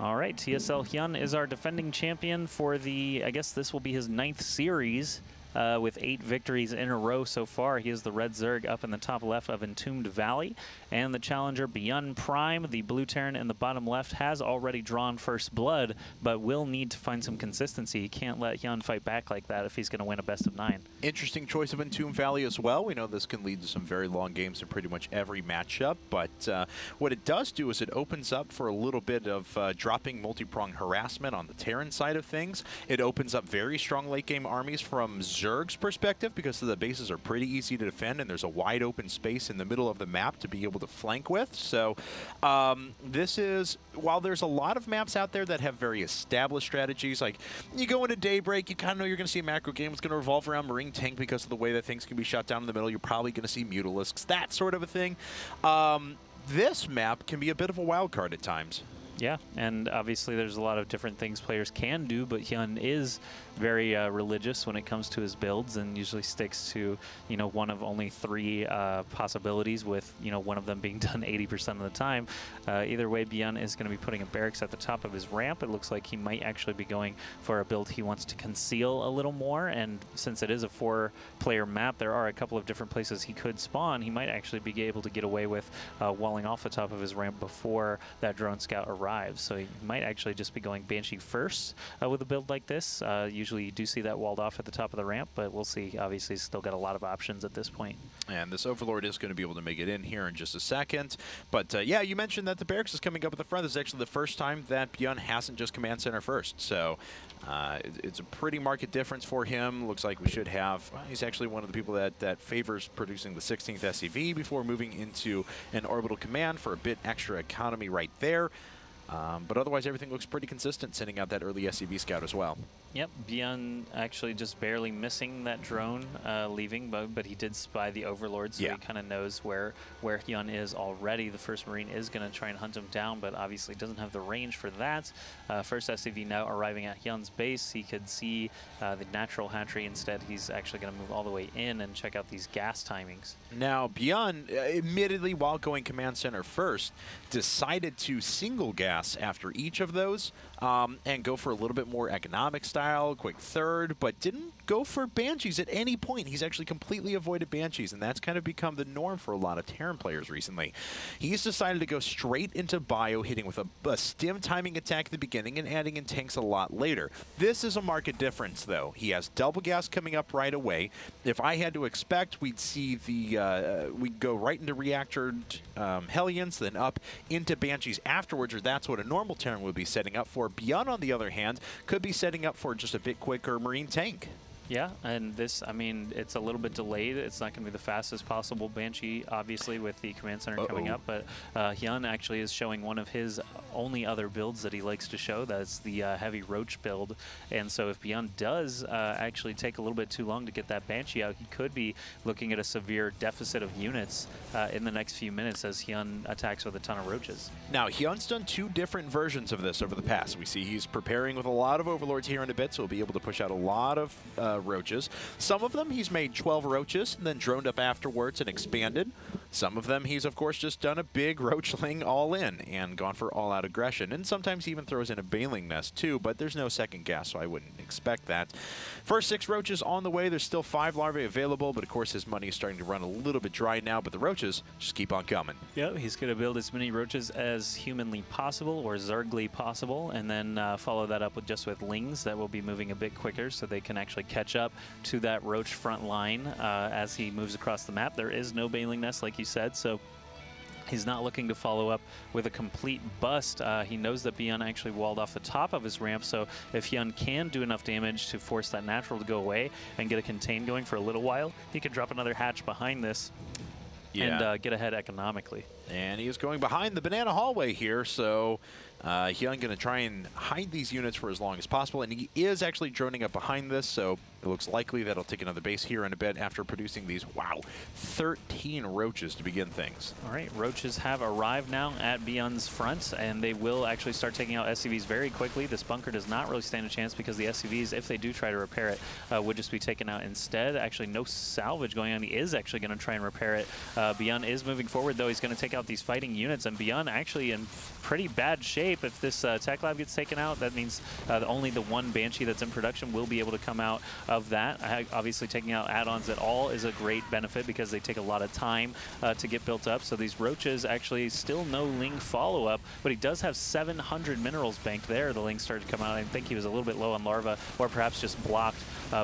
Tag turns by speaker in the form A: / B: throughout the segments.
A: All right, TSL HyuN is our defending champion for the, I guess this will be his 9th series. With 8 victories in a row so far. He is the red Zerg up in the top left of Entombed Valley. And the challenger Byun Prime, the blue Terran in the bottom left, has already drawn first blood, but will need to find some consistency. He can't let HyuN fight back like that if he's going to win a best of 9.
B: Interesting choice of Entombed Valley as well. We know this can lead to some very long games in pretty much every matchup, but what it does do is it opens up for a little bit of dropping multi-prong harassment on the Terran side of things. It opens up very strong late game armies from Zerg's perspective because the bases are pretty easy to defend and there's a wide open space in the middle of the map to be able to flank with. So this is, while there's a lot of maps out there that have very established strategies, like you go into Daybreak, you kind of know you're going to see a macro game. It's going to revolve around Marine Tank because of the way that things can be shut down in the middle. You're probably going to see Mutalisks, that sort of a thing. This map can be a bit of a wild card at times.
A: Yeah, and obviously there's a lot of different things players can do, but HyuN is very religious when it comes to his builds and usually sticks to, you know, one of only 3 possibilities, with, you know, one of them being done 80% of the time. Either way, Byun is going to be putting a barracks at the top of his ramp. It looks like he might actually be going for a build he wants to conceal a little more, and since it is a 4-player map, there are a couple of different places he could spawn. He might actually be able to get away with walling off the top of his ramp before that drone scout arrives. So he might actually just be going Banshee first with a build like this. Usually you do see that walled off at the top of the ramp, but we'll see. Obviously, he's still got a lot of options at this point.
B: And this Overlord is going to be able to make it in here in just a second. But yeah, you mentioned that the barracks is coming up at the front. This is actually the first time that Byun hasn't just command center first. So it's a pretty market difference for him. Looks like we should have, well, he's actually one of the people that favors producing the 16th SCV before moving into an orbital command for a bit extra economy right there. But otherwise, everything looks pretty consistent, sending out that early SCV scout as well.
A: Yep, Byun actually just barely missing that drone leaving, but he did spy the Overlord, so he kind of knows where HyuN is already. The first Marine is going to try and hunt him down, but obviously doesn't have the range for that. First SCV now arriving at HyuN's base. He could see the natural hatchery. Instead, he's actually going to move all the way in and check out these gas timings.
B: Now, Byun, admittedly, while going command center first, decided to single gas after each of those and go for a little bit more economic style, quick third, but didn't go for Banshees at any point. He's actually completely avoided Banshees, and that's kind of become the norm for a lot of Terran players recently. He's decided to go straight into Bio, hitting with a stim timing attack at the beginning and adding in tanks a lot later. This is a market difference, though. He has double gas coming up right away. If I had to expect, we'd see the we'd go right into reactored Hellions, then up into Banshees afterwards, or that's what a normal Terran would be setting up for. Byun, on the other hand, could be setting up for just a bit quicker Marine tank.
A: Yeah, and this, I mean, it's a little bit delayed. It's not going to be the fastest possible Banshee, obviously, with the command center coming up, but HyuN actually is showing one of his only other builds that he likes to show. That's the heavy Roach build, and so if Byun does actually take a little bit too long to get that Banshee out, he could be looking at a severe deficit of units in the next few minutes as HyuN attacks with a ton of Roaches.
B: Now, HyuN's done 2 different versions of this over the past. We see he's preparing with a lot of Overlords here in a bit, so he'll be able to push out a lot of Roaches. Some of them he's made 12 Roaches and then droned up afterwards and expanded. Some of them he's, of course, just done a big Roachling all in and gone for all-out aggression. And sometimes he even throws in a Baling Nest, too, but there's no second gas, so I wouldn't expect that. First 6 Roaches on the way. There's still 5 larvae available, but, of course, his money is starting to run a little bit dry now, but the Roaches just keep on coming.
A: Yep, he's going to build as many Roaches as humanly possible or Zergly possible, and then follow that up with Lings that will be moving a bit quicker so they can actually catch up to that Roach front line as he moves across the map. There is no Baling Nest, like you said, so he's not looking to follow up with a complete bust. He knows that Byun actually walled off the top of his ramp, so if HyuN can do enough damage to force that natural to go away and get a contain going for a little while, he can drop another hatch behind this and get ahead economically.
B: And he is going behind the banana hallway here, so HyuN going to try and hide these units for as long as possible, and he is actually droning up behind this, so it looks likely that he'll take another base here in a bit after producing these, wow, 13 Roaches to begin things.
A: All right, Roaches have arrived now at Byun's front, and they will actually start taking out SCVs very quickly. This bunker does not really stand a chance because the SCVs, if they do try to repair it, would just be taken out instead. Actually, no salvage going on. He is actually going to try and repair it. Byun is moving forward, though. He's going to take take out these fighting units, and Byun actually in pretty bad shape. If this tech lab gets taken out, that means only the one Banshee that's in production will be able to come out of that. Obviously, taking out add-ons at all is a great benefit because they take a lot of time to get built up. So these Roaches actually still no Ling follow-up, but he does have 700 minerals banked there. The Ling started to come out. I think he was a little bit low on Larva, or perhaps just blocked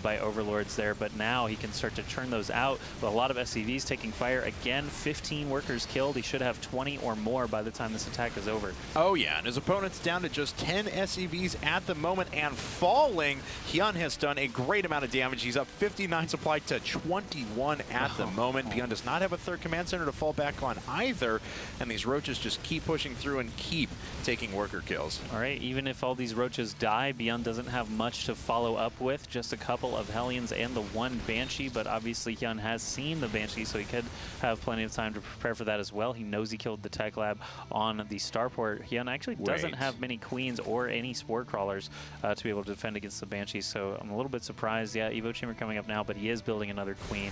A: by Overlords there, but now he can start to churn those out. But a lot of SCVs taking fire. Again, 15 workers killed. He should have 20 or more by the time this attack is over.
B: Oh yeah, and his opponent's down to just 10 SCVs at the moment and falling. HyuN has done a great amount of damage. He's up 59 supply to 21 at the moment. Byun does not have a third command center to fall back on either, and these Roaches just keep pushing through and keep taking worker kills.
A: All right, even if all these Roaches die, Byun doesn't have much to follow up with, just a couple of Hellions and the one Banshee, but obviously HyuN has seen the Banshee, so he could have plenty of time to prepare for that as well. He knows he killed the tech lab on the starport. HyuN actually doesn't have many Queens or any Spore Crawlers to be able to defend against the Banshee, so I'm a little bit surprised. Yeah, Evo Chamber coming up now, but he is building another Queen.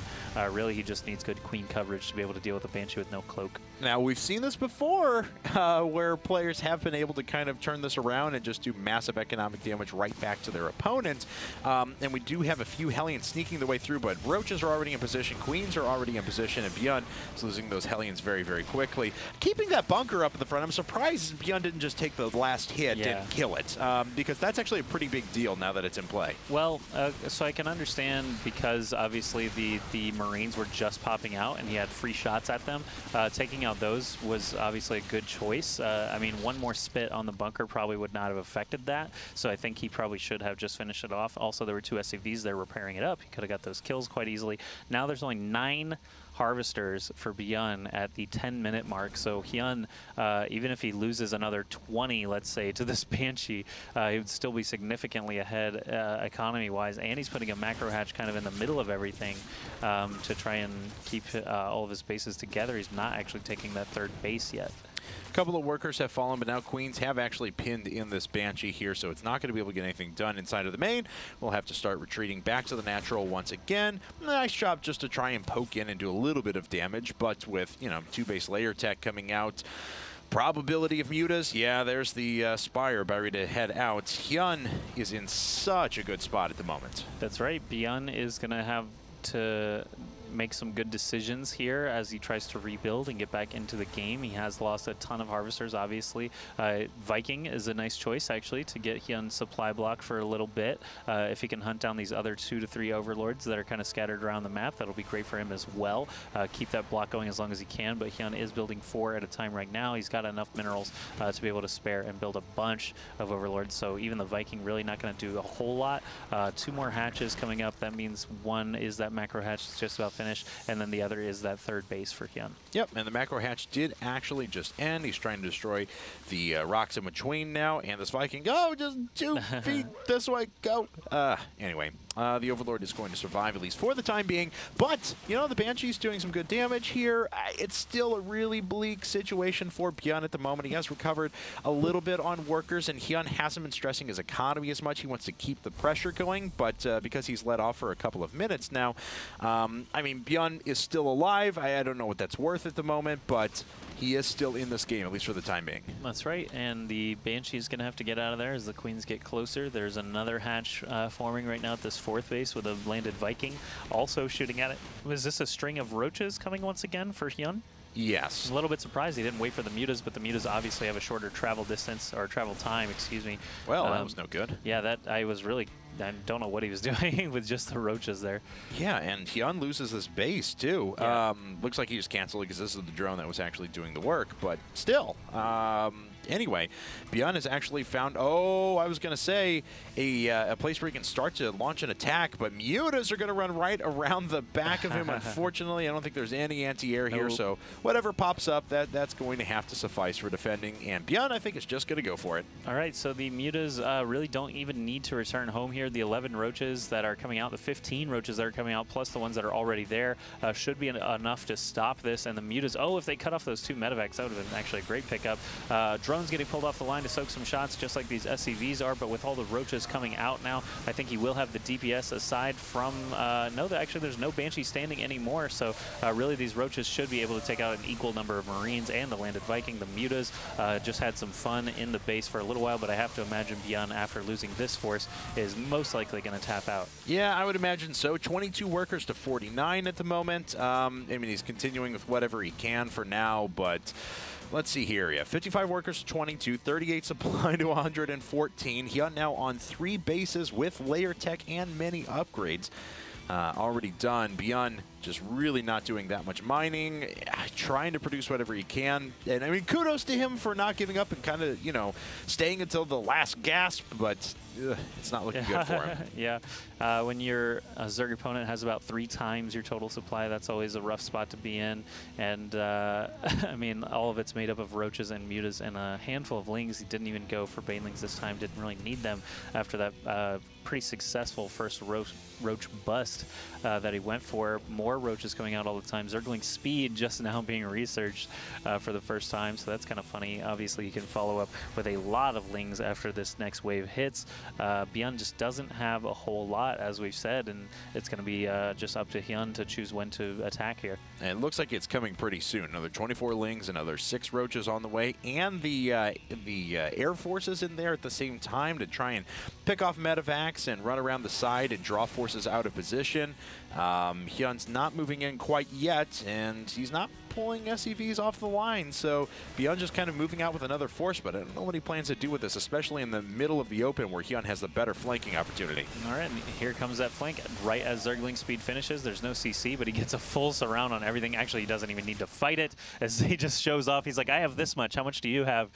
A: Really, he just needs good Queen coverage to be able to deal with the Banshee with no cloak.
B: Now, we've seen this before, where players have been able to kind of turn this around and just do massive economic damage right back to their opponent. And we do have a few Hellions sneaking the way through, but Roaches are already in position, Queens are already in position, and Byun is losing those Hellions very, very quickly. Keeping that bunker up at the front, I'm surprised Byun didn't just take the last hit and kill it, because that's actually a pretty big deal now that it's in play.
A: Well, so I can understand, because obviously the Marines were just popping out and he had free shots at them. Taking out those was obviously a good choice. I mean, one more spit on the bunker probably would not have affected that, so I think he probably should have just finished it off. Also, there were two SCVs there repairing it up. He could have got those kills quite easily. Now there's only 9 Harvesters for Byun at the 10-minute mark. So HyuN, even if he loses another 20, let's say, to this Banshee, he would still be significantly ahead economy-wise. And he's putting a macro hatch kind of in the middle of everything to try and keep all of his bases together. He's not actually taking that third base yet.
B: A couple of workers have fallen, but now Queens have actually pinned in this Banshee here, so it's not going to be able to get anything done inside of the main. We'll have to start retreating back to the natural once again. Nice job just to try and poke in and do a little bit of damage, but with, you know, 2-base layer tech coming out, probability of mutas, yeah, there's the Spire about ready to head out. HyuN is in such a good spot at the moment.
A: That's right. Byun is going to have to make some good decisions here as he tries to rebuild and get back into the game. He has lost a ton of Harvesters, obviously. Viking is a nice choice, actually, to get HyuN's supply block for a little bit. If he can hunt down these other 2 to 3 Overlords that are kind of scattered around the map, that'll be great for him as well. Keep that block going as long as he can, but HyuN is building 4 at a time right now. He's got enough minerals to be able to spare and build a bunch of Overlords, so even the Viking really not going to do a whole lot. 2 more hatches coming up. That means one is that macro hatch that's just about finished, and then the other is that third base for HyuN.
B: Yep, and the macro hatch did actually just end. He's trying to destroy the rocks in between now, and this Viking, go, just 2 feet this way, go. Anyway, the Overlord is going to survive, at least for the time being, but, you know, the Banshee's doing some good damage here. It's still a really bleak situation for Byun at the moment. He has recovered a little bit on workers, and HyuN hasn't been stressing his economy as much. He wants to keep the pressure going, but because he's let off for a couple of minutes now, I mean, Byun is still alive. I don't know what that's worth at the moment, but he is still in this game, at least for the time being.
A: That's right, and the Banshee is going to have to get out of there as the Queens get closer. There's another hatch forming right now at this 4th base with a landed Viking also shooting at it. Was this a string of Roaches coming once again for HyuN?
B: Yes.
A: I'm a little bit surprised he didn't wait for the mutas, but the mutas obviously have a shorter travel distance, or travel time, excuse me.
B: Well, that was no good.
A: Yeah, that I don't know what he was doing with just the Roaches there. Yeah,
B: and HyuN loses his base, too. Yeah. Looks like he just canceled it because this is the drone that was actually doing the work, but still. Anyway, Byun has actually found, I was going to say, a place where he can start to launch an attack, but mutas are going to run right around the back of him, unfortunately. I don't think there's any anti-air here, so whatever pops up, that's going to have to suffice for defending, and Byun, I think, is just going to go for it.
A: All right, so the mutas really don't even need to return home here. here. The 11 roaches that are coming out, the 15 roaches that are coming out, plus the ones that are already there, should be enough to stop this. And the mutas, oh, if they cut off those 2 medevacs, that would have been actually a great pickup. Drones getting pulled off the line to soak some shots, just like these SCVs are, but with all the roaches coming out now, I think he will have the DPS aside from, no, actually there's no Banshee standing anymore, so really these roaches should be able to take out an equal number of Marines and the Landed Viking. The mutas just had some fun in the base for a little while, but I have to imagine Byun, after losing this force, is most likely going to tap out.
B: Yeah, I would imagine so. 22 workers to 49 at the moment. I mean, he's continuing with whatever he can for now, but let's see here. Yeah, 55 workers to 22, 38 supply to 114. HyuN now on 3 bases with layer tech and many upgrades already done. Byun just really not doing that much mining, trying to produce whatever he can. And I mean, kudos to him for not giving up and kind of, you know, staying until the last gasp, but it's not looking good for him.
A: Yeah, when your Zerg opponent has about 3 times your total supply, that's always a rough spot to be in. And I mean, all of it's made up of roaches and mutas and a handful of lings. He didn't even go for banelings this time, didn't really need them after that pretty successful first roach bust that he went for. More roaches coming out all the time. Zergling speed just now being researched for the first time, so that's kind of funny. Obviously, you can follow up with a lot of lings after this next wave hits. Byun just doesn't have a whole lot, as we've said, and it's going to be just up to HyuN to choose when to attack here.
B: And it looks like it's coming pretty soon. Another 24 lings, another 6 roaches on the way, and the air forces in there at the same time to try and pick off medevacs and run around the side and draw forces out of position. HyuN's not moving in quite yet, and he's not pulling SCVs off the line, so Byun just kind of moving out with another force, but I don't know what he plans to do with this, especially in the middle of the open where HyuN has the better flanking opportunity.
A: All right, and here comes that flank right as Zergling speed finishes. There's no CC, but he gets a full surround on everything. Actually, he doesn't even need to fight it, as he just shows off. He's like, I have this much. How much do you have?